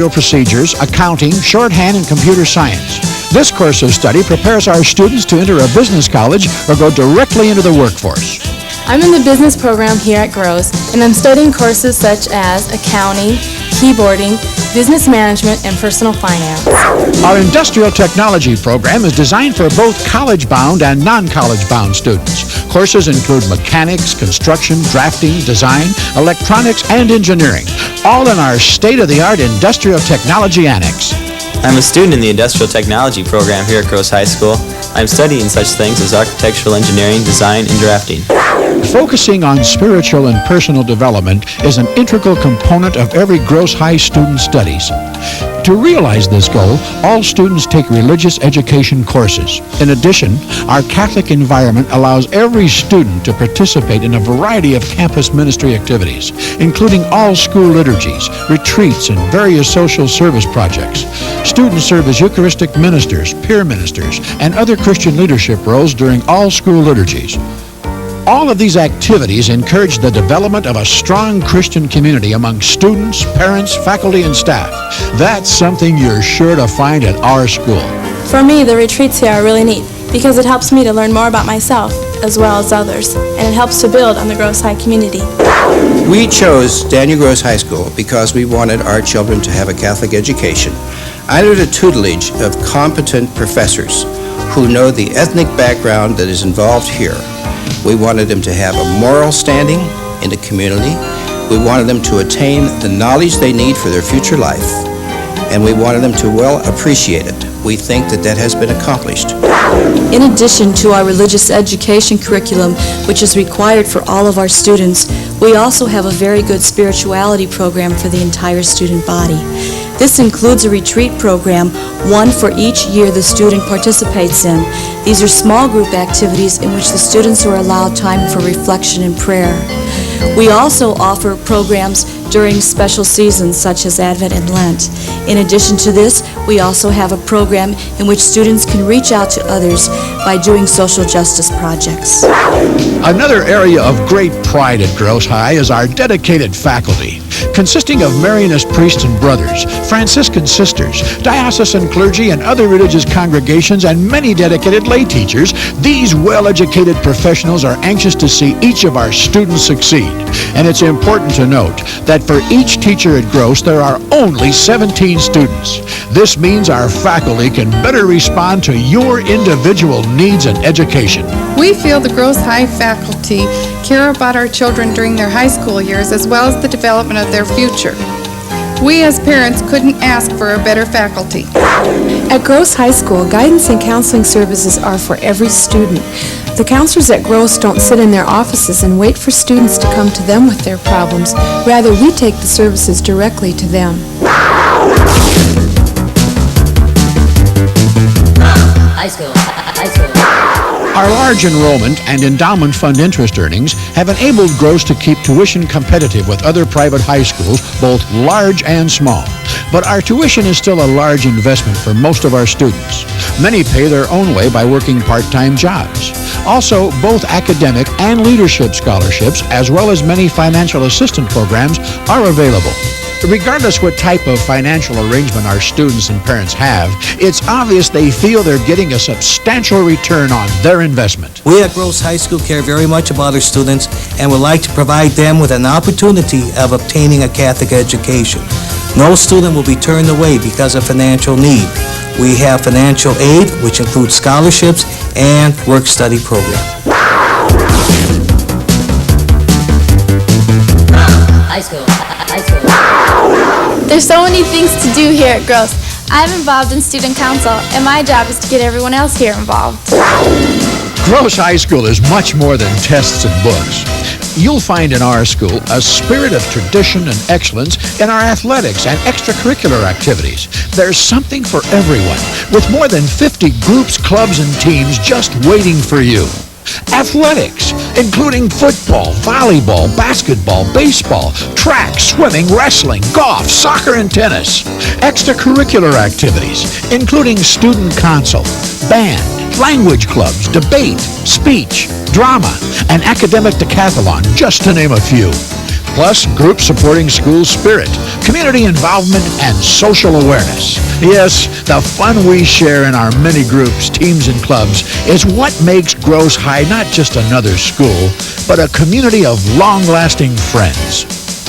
procedures, accounting, shorthand, and computer science. This course of study prepares our students to enter a business college or go directly into the workforce. I'm in the business program here at Groves, and I'm studying courses such as accounting, keyboarding, business management, and personal finance. Our industrial technology program is designed for both college-bound and non-college-bound students. Courses include mechanics, construction, drafting, design, electronics, and engineering, all in our state-of-the-art industrial technology annex. I'm a student in the Industrial Technology program here at Groves High School. I'm studying such things as architectural engineering, design, and drafting. Focusing on spiritual and personal development is an integral component of every Groves High student's studies. To realize this goal, all students take religious education courses. In addition, our Catholic environment allows every student to participate in a variety of campus ministry activities, including all school liturgies, retreats, and various social service projects. Students serve as Eucharistic ministers, peer ministers, and other Christian leadership roles during all school liturgies. All of these activities encourage the development of a strong Christian community among students, parents, faculty, and staff. That's something you're sure to find at our school. For me, the retreats here are really neat because it helps me to learn more about myself as well as others, and it helps to build on the Groves High community. We chose Daniel Groves High School because we wanted our children to have a Catholic education under the tutelage of competent professors who know the ethnic background that is involved here. We wanted them to have a moral standing in the community. We wanted them to attain the knowledge they need for their future life. And we wanted them to well appreciate it. We think that that has been accomplished. In addition to our religious education curriculum, which is required for all of our students, we also have a very good spirituality program for the entire student body. This includes a retreat program, one for each year the student participates in. These are small group activities in which the students are allowed time for reflection and prayer. We also offer programs during special seasons such as Advent and Lent. In addition to this, we also have a program in which students can reach out to others by doing social justice projects. Another area of great pride at Groves High is our dedicated faculty, consisting of Marianist priests and brothers, Franciscan sisters, diocesan clergy, and other religious congregations, and many dedicated lay teachers. These well-educated professionals are anxious to see each of our students succeed. And it's important to note that for each teacher at Groves, there are only 17 students. This means our faculty can better respond to your individual needs and education. We feel the Groves High faculty care about our children during their high school years as well as the development of their future. We as parents couldn't ask for a better faculty. At Groves High School, guidance and counseling services are for every student. The counselors at Groves don't sit in their offices and wait for students to come to them with their problems. Rather, we take the services directly to them. High school. Our large enrollment and endowment fund interest earnings have enabled Groves to keep tuition competitive with other private high schools, both large and small. But our tuition is still a large investment for most of our students. Many pay their own way by working part-time jobs. Also, both academic and leadership scholarships, as well as many financial assistance programs, are available. Regardless what type of financial arrangement our students and parents have, it's obvious they feel they're getting a substantial return on their investment. We at Groves High School care very much about our students and would like to provide them with an opportunity of obtaining a Catholic education. No student will be turned away because of financial need. We have financial aid, which includes scholarships and work-study programs. High school. There's so many things to do here at Groves. I'm involved in student council, and my job is to get everyone else here involved. Groves High School is much more than tests and books. You'll find in our school a spirit of tradition and excellence in our athletics and extracurricular activities. There's something for everyone, with more than 50 groups, clubs, and teams just waiting for you. Athletics, including football, volleyball, basketball, baseball, track, swimming, wrestling, golf, soccer, and tennis. Extracurricular activities, including student council, band, language clubs, debate, speech, drama, and academic decathlon, just to name a few. plus group supporting school spirit, community involvement, and social awareness. Yes, the fun we share in our many groups, teams, and clubs is what makes Gross High not just another school, but a community of long-lasting friends.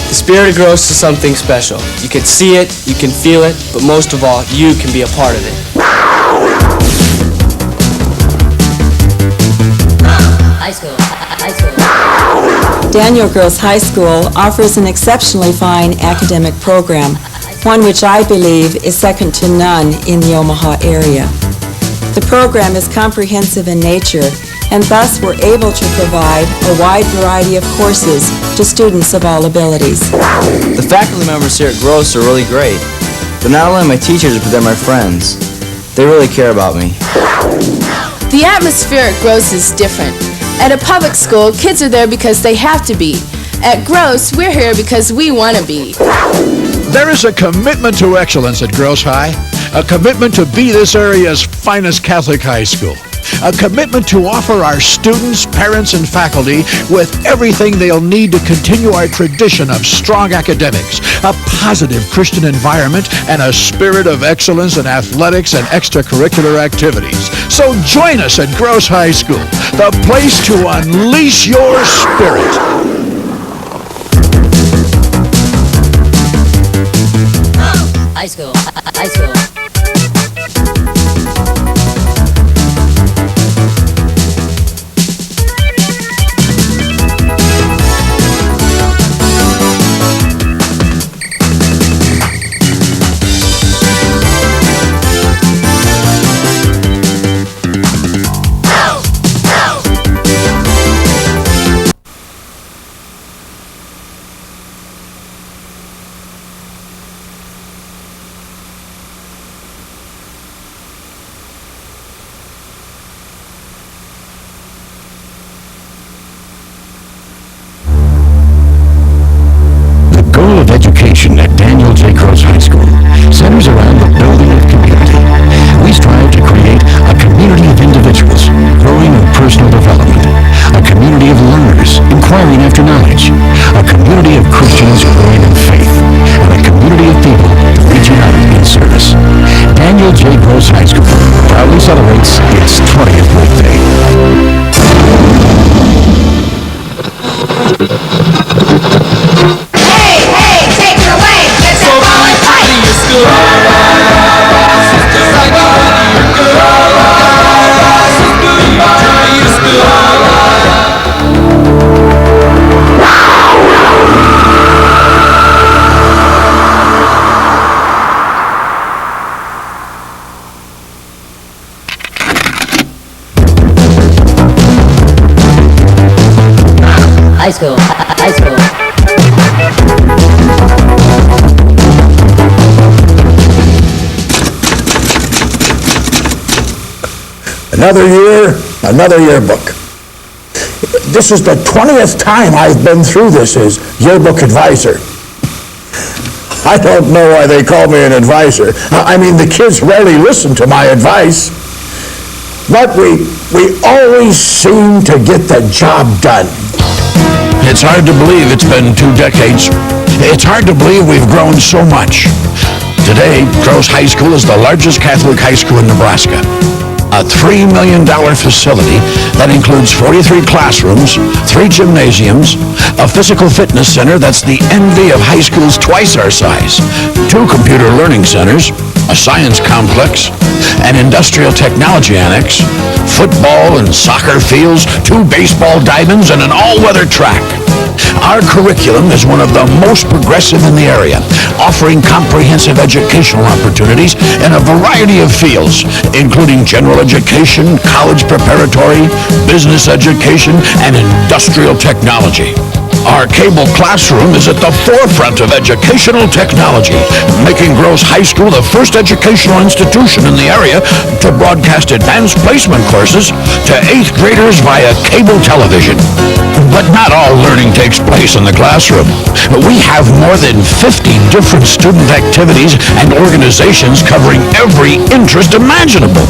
The spirit of Gross is something special. You can see it, you can feel it, but most of all, you can be a part of it. High school. High school. Daniel Gross High School offers an exceptionally fine academic program, one which I believe is second to none in the Omaha area. The program is comprehensive in nature, and thus we're able to provide a wide variety of courses to students of all abilities. The faculty members here at Gross are really great. They're not only my teachers, but they're my friends. They really care about me. The atmosphere at Gross is different. At a public school, kids are there because they have to be. At Gross, we're here because we want to be. There is a commitment to excellence at Gross High, a commitment to be this area's finest Catholic high school, a commitment to offer our students, parents, and faculty with everything they'll need to continue our tradition of strong academics, a positive Christian environment, and a spirit of excellence in athletics and extracurricular activities. So join us at Gross High School, the place to unleash your spirit. High school. High school. Education at Daniel J. Gross High School centers around the building of community. We strive to create a community of individuals growing in personal development, a community of learners inquiring after knowledge, a community of Christians growing in faith, and a community of people reaching out in service. Daniel J. Gross High School proudly celebrates its 20th birthday. High school. High school. Another year, another yearbook. This is the 20th time I've been through this as yearbook advisor. I don't know why they call me an advisor. I mean, the kids rarely listen to my advice. But we always seem to get the job done. It's hard to believe it's been 2 decades. It's hard to believe we've grown so much. Today, Gross High School is the largest Catholic high school in Nebraska. A $3 million facility that includes 43 classrooms, 3 gymnasiums, a physical fitness center that's the envy of high schools twice our size, 2 computer learning centers, a science complex, an industrial technology annex, football and soccer fields, 2 baseball diamonds, and an all-weather track. Our curriculum is one of the most progressive in the area, offering comprehensive educational opportunities in a variety of fields, including general education, college preparatory, business education, and industrial technology. Our cable classroom is at the forefront of educational technology, making Gross High School the first educational institution in the area to broadcast advanced placement courses to 8th graders via cable television. But not all learning takes place in the classroom. We have more than 50 different student activities and organizations covering every interest imaginable.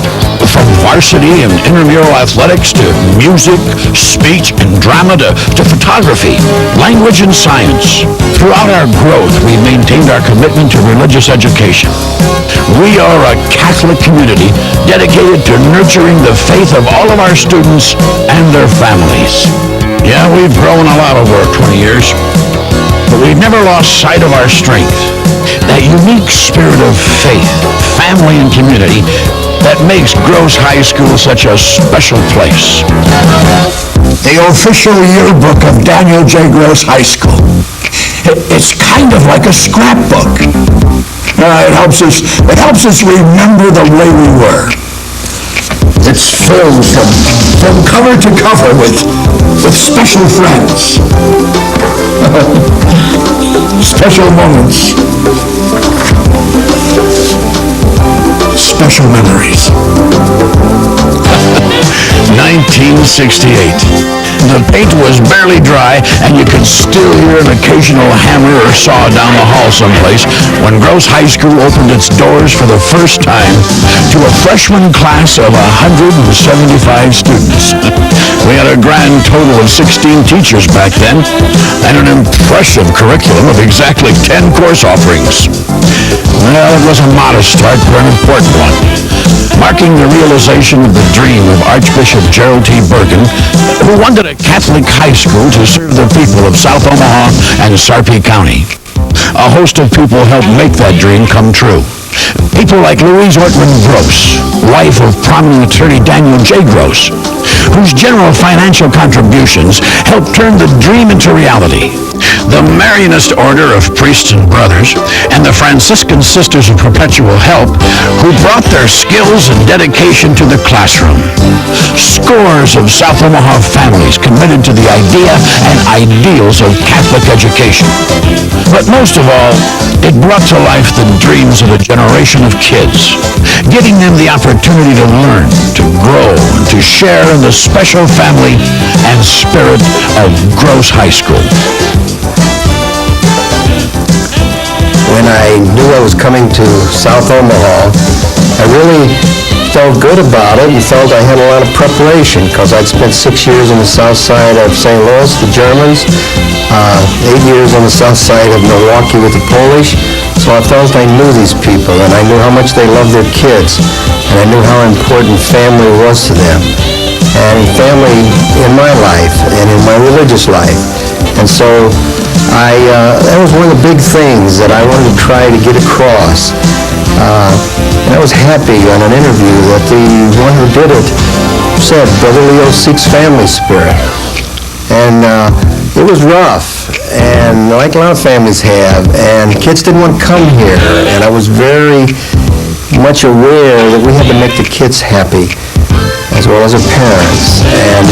From varsity and intramural athletics to music, speech, and drama to photography, language, and science. Throughout our growth, we've maintained our commitment to religious education. We are a Catholic community dedicated to nurturing the faith of all of our students and their families. Yeah, we've grown a lot over 20 years, but we've never lost sight of our strength. That unique spirit of faith, family, and community that makes Gross High School such a special place. The official yearbook of Daniel J. Gross High School. It's kind of like a scrapbook. It helps us remember the way we were. It's filled from cover to cover with special friends. Special moments. Special memories. 1968. The paint was barely dry, and you could still hear an occasional hammer or saw down the hall someplace when Gross High School opened its doors for the first time to a freshman class of 175 students. We had a grand total of 16 teachers back then, and an impressive curriculum of exactly 10 course offerings. Well, it was a modest start, but an important one, marking the realization of the dream of Archbishop Gerald T. Bergen, who wanted a Catholic high school to serve the people of South Omaha and Sarpy County. A host of people helped make that dream come true. People like Louise Ortman Gross, wife of prominent attorney Daniel J. Gross, whose general financial contributions helped turn the dream into reality. The Marianist Order of Priests and Brothers, and the Franciscan Sisters of Perpetual Help, who brought their skills and dedication to the classroom. Scores of South Omaha families committed to the idea and ideals of Catholic education. But most of all, it brought to life the dreams of a generation of kids, giving them the opportunity to learn, to grow, and to share in the special family and spirit of Gross High School. When I knew I was coming to South Omaha, I really felt good about it and felt I had a lot of preparation because I'd spent 6 years on the south side of St. Louis, the Germans, 8 years on the south side of Milwaukee with the Polish. So I felt I knew these people, and I knew how much they loved their kids, and I knew how important family was to them, and family in my life and in my religious life. And so that was one of the big things that I wanted to try to get across. And I was happy on an interview that the one who did it said, Brother Leo seeks family spirit. And it was rough, and like a lot of families have, and kids didn't want to come here, and I was very much aware that we had to make the kids happy as well as their parents, and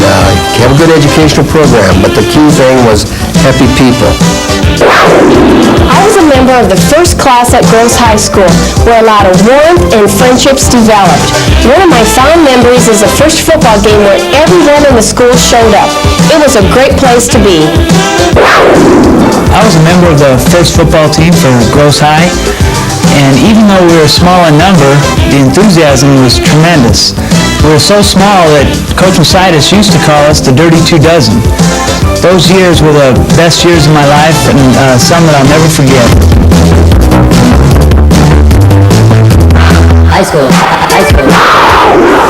have a good educational program, but the key thing was happy people. I was a member of the first class at Gross High School, where a lot of warmth and friendships developed. One of my fond memories is the first football game where everyone in the school showed up. It was a great place to be. I was a member of the first football team for Gross High, and even though we were small in number, the enthusiasm was tremendous. We were so small that Coach Mositis used to call us the Dirty 2 Dozen. Those years were the best years of my life, and some that I'll never forget. High school.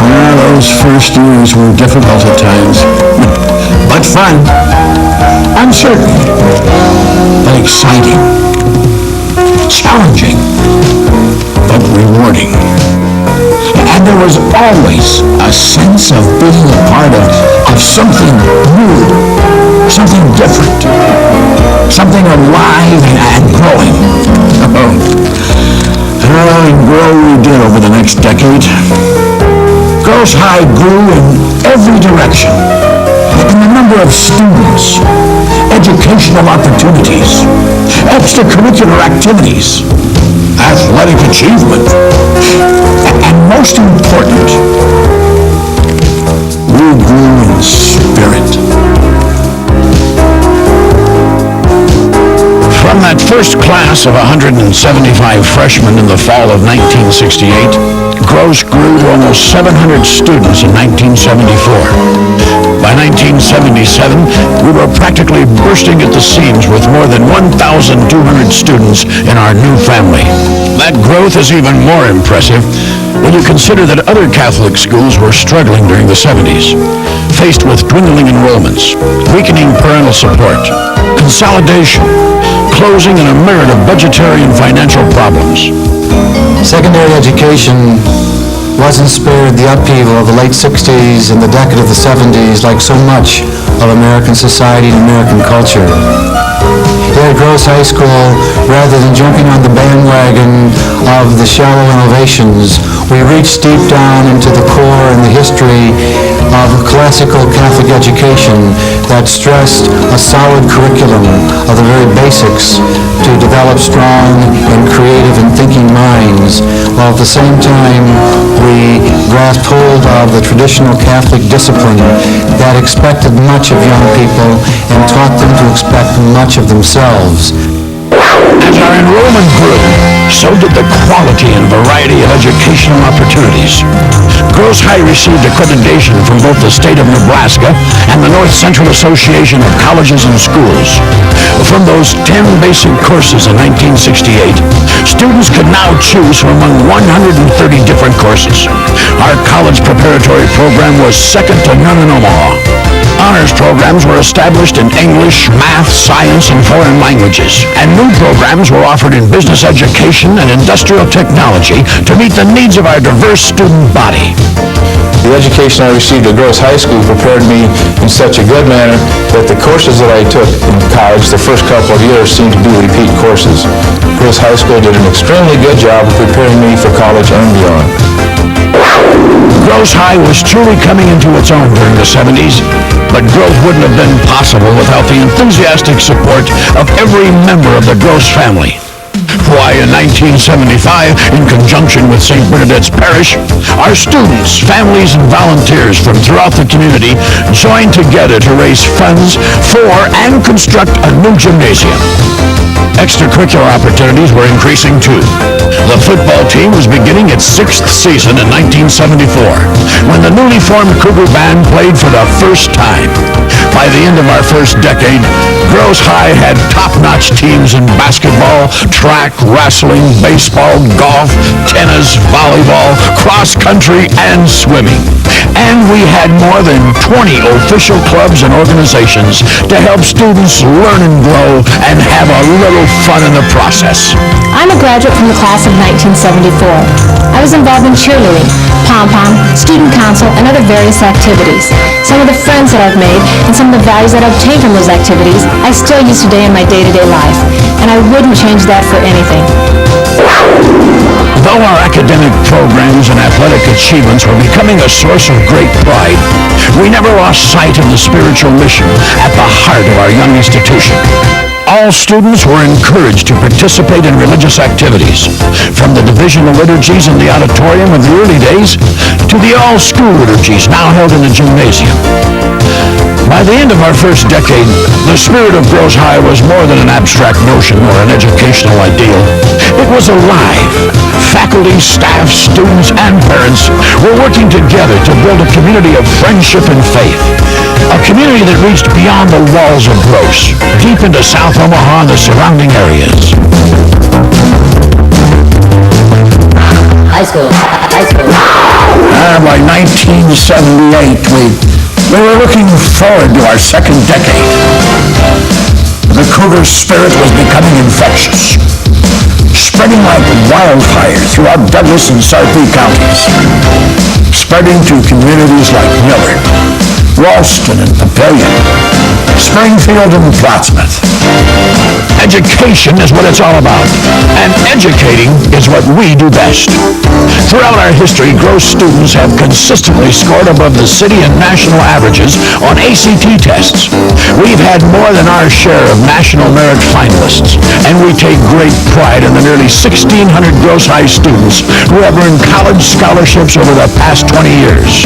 Yeah, those first years were difficult at times, but fun, uncertain, but exciting, challenging, but rewarding. And there was always a sense of being a part of something new, something different, something alive and growing. And grow we did over the next decade. Gross High grew in every direction. In the number of students, educational opportunities, extracurricular activities, athletic achievement, and most important, we grew in spirit. From that first class of 175 freshmen in the fall of 1968, Gross grew to almost 700 students in 1974. By 1977, we were practically bursting at the seams with more than 1,200 students in our new family. That growth is even more impressive when you consider that other Catholic schools were struggling during the 70s, faced with dwindling enrollments, weakening parental support, consolidation, closing, and a myriad of budgetary and financial problems. Secondary education wasn't spared the upheaval of the late 60s and the decade of the 70s like so much of American society and American culture. Here at Gross High School, rather than jumping on the bandwagon of the shallow innovations, we reached deep down into the core and the history of classical Catholic education that stressed a solid curriculum of the very basics to develop strong and creative and thinking minds, while at the same time we grasped hold of the traditional Catholic discipline that expected much of young people and taught them to expect much of themselves. As our enrollment grew, so did the quality and variety of educational opportunities. Gross High received accreditation from both the state of Nebraska and the North Central Association of Colleges and Schools. From those 10 basic courses in 1968, students could now choose from among 130 different courses. Our college preparatory program was second to none in Omaha. Honors programs were established in English, math, science, and foreign languages, and new programs were offered in business education and industrial technology to meet the needs of our diverse student body. The education I received at Gross High School prepared me in such a good manner that the courses that I took in college the first couple of years seemed to be repeat courses. Gross High School did an extremely good job of preparing me for college and beyond. Gross High was truly coming into its own during the 70s, but growth wouldn't have been possible without the enthusiastic support of every member of the Gross family. Why, in 1975, in conjunction with St. Bernadette's Parish, our students, families, and volunteers from throughout the community joined together to raise funds for and construct a new gymnasium. Extracurricular opportunities were increasing too. The football team was beginning its 6th season in 1974, when the newly formed Cougar Band played for the first time. By the end of our first decade, Gross High had top-notch teams in basketball, track, wrestling, baseball, golf, tennis, volleyball, cross-country, and swimming. And we had more than 20 official clubs and organizations to help students learn and grow and have a little fun in the process. I'm a graduate from the class of 1974. I was involved in cheerleading, pom-pom, student council, and other various activities. Some of the friends that I've made and some of the values that I've obtained from those activities I still use today in my day-to-day life, and I wouldn't change that for anything. Though our academic programs and athletic achievements were becoming a source of great pride, we never lost sight of the spiritual mission at the heart of our young institution. All students were encouraged to participate in religious activities, from the divisional liturgies in the auditorium of the early days to the all-school liturgies now held in the gymnasium. By the end of our first decade, the spirit of Gross High was more than an abstract notion or an educational ideal. It was alive. Faculty, staff, students, and parents were working together to build a community of friendship and faith. A community that reached beyond the walls of Gross, deep into South Omaha and the surrounding areas. High school. By 1978, we were looking forward to our second decade. The Cougar spirit was becoming infectious, spreading like wildfire throughout Douglas and Sarpy counties, spreading to communities like Millard, Ralston and Papillion, Springfield and Plattsmouth. Education is what it's all about, and educating is what we do best. Throughout our history, Gross students have consistently scored above the city and national averages on ACT tests. We've had more than our share of national merit finalists, and we take great pride in the nearly 1,600 Gross High students who have earned college scholarships over the past 20 years.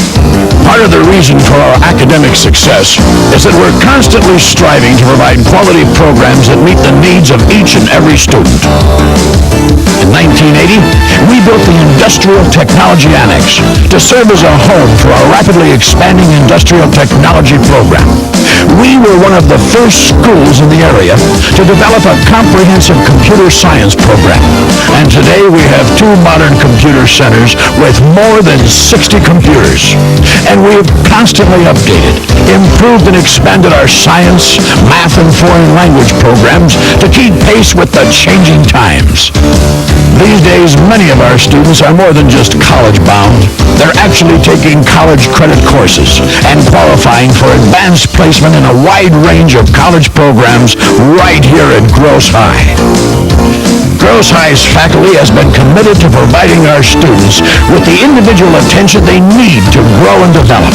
Part of the reason for our academic success is that we're constantly striving to provide quality programs that meet the needs of each and every student. In 1980, we built the Industrial Technology Annex to serve as a home for our rapidly expanding industrial technology program. We were one of the first schools in the area to develop a comprehensive computer science program. And today we have 2 modern computer centers with more than 60 computers. And we have constantly updated, improved, and expanded our science, math, and foreign language programs to keep pace with the changing times. These days, many of our students are more than just college-bound. They're actually taking college credit courses and qualifying for advanced placement in a wide range of college programs right here at Gross High. Gross High's faculty has been committed to providing our students with the individual attention they need to grow and develop.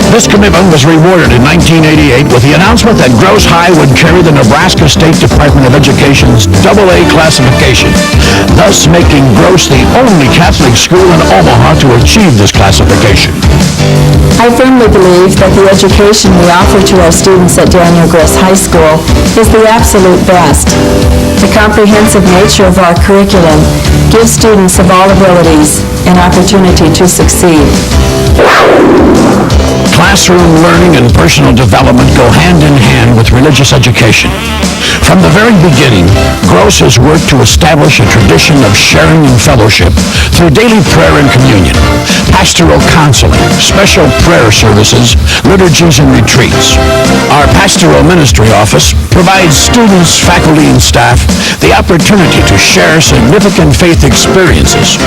This commitment was rewarded in 1988 with the announcement that Gross High would carry the Nebraska State Department of Education's AA classification, thus making Gross the only Catholic school in Omaha to achieve this classification. I firmly believe that the education we offer to our students at Daniel Gross High School is the absolute best. The comprehensive nature of our curriculum gives students of all abilities an opportunity to succeed. Classroom learning and personal development go hand in hand with religious education. From the very beginning, Gross has worked to establish a tradition of sharing and fellowship through daily prayer and communion, pastoral counseling, special prayer services, liturgies, and retreats. Our pastoral ministry office provides students, faculty, and staff the opportunity to share significant faith experiences,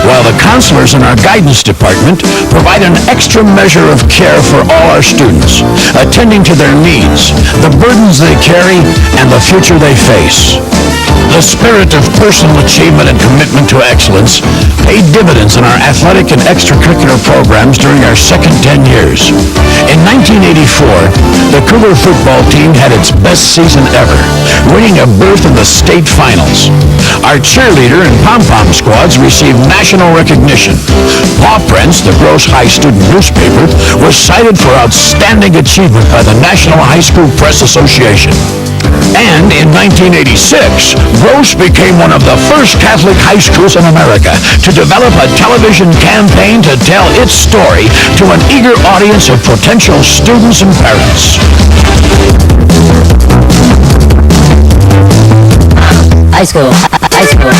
while the counselors in our guidance department provide an extra measure of care for all our students, attending to their needs, the burdens they carry, and the future they face. The spirit of personal achievement and commitment to excellence paid dividends in our athletic and extracurricular programs during our second 10 years. In 1984, the Cougar football team had its best season ever, winning a berth in the state finals. Our cheerleader and pom-pom squads received national recognition. Paw Prints, the Gross High student newspaper, was cited for outstanding achievement by the National High School Press Association. And in 1986, Gross became one of the first Catholic high schools in America to develop a television campaign to tell its story to an eager audience of potential students and parents. High school. High school.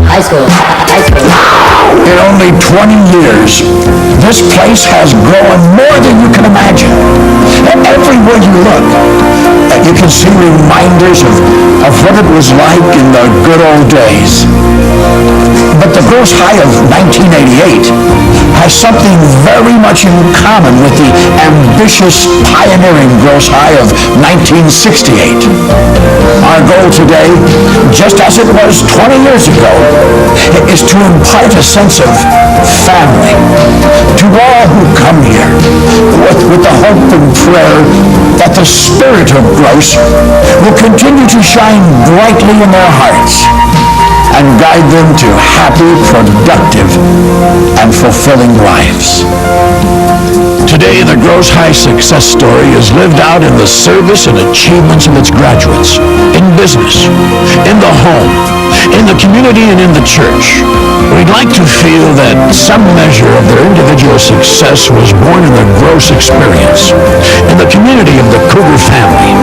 High school. High school. In only 20 years, this place has grown more than you can imagine. Everywhere you look, you can see reminders of what it was like in the good old days. But the Gross High of 1988 has something very much in common with the ambitious, pioneering Gross High of 1968. Our goal today, just as it was 20 years ago, is to impart a sense of family to all who come here, with the hope and prayer that the spirit of Gross will continue to shine brightly in their hearts and guide them to happy, productive, and fulfilling lives. Today, the Gross High success story is lived out in the service and achievements of its graduates, in business, in the home, in the community, and in the church. We'd like to feel that some measure of their individual success was born in the Gross experience, in the community of the Cougar family.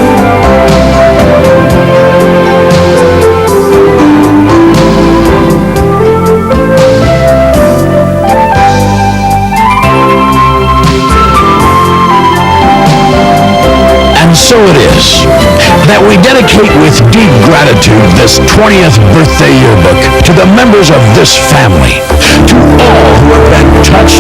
So it is that we dedicate with deep gratitude this 20th birthday yearbook to the members of this family, to all who have been touched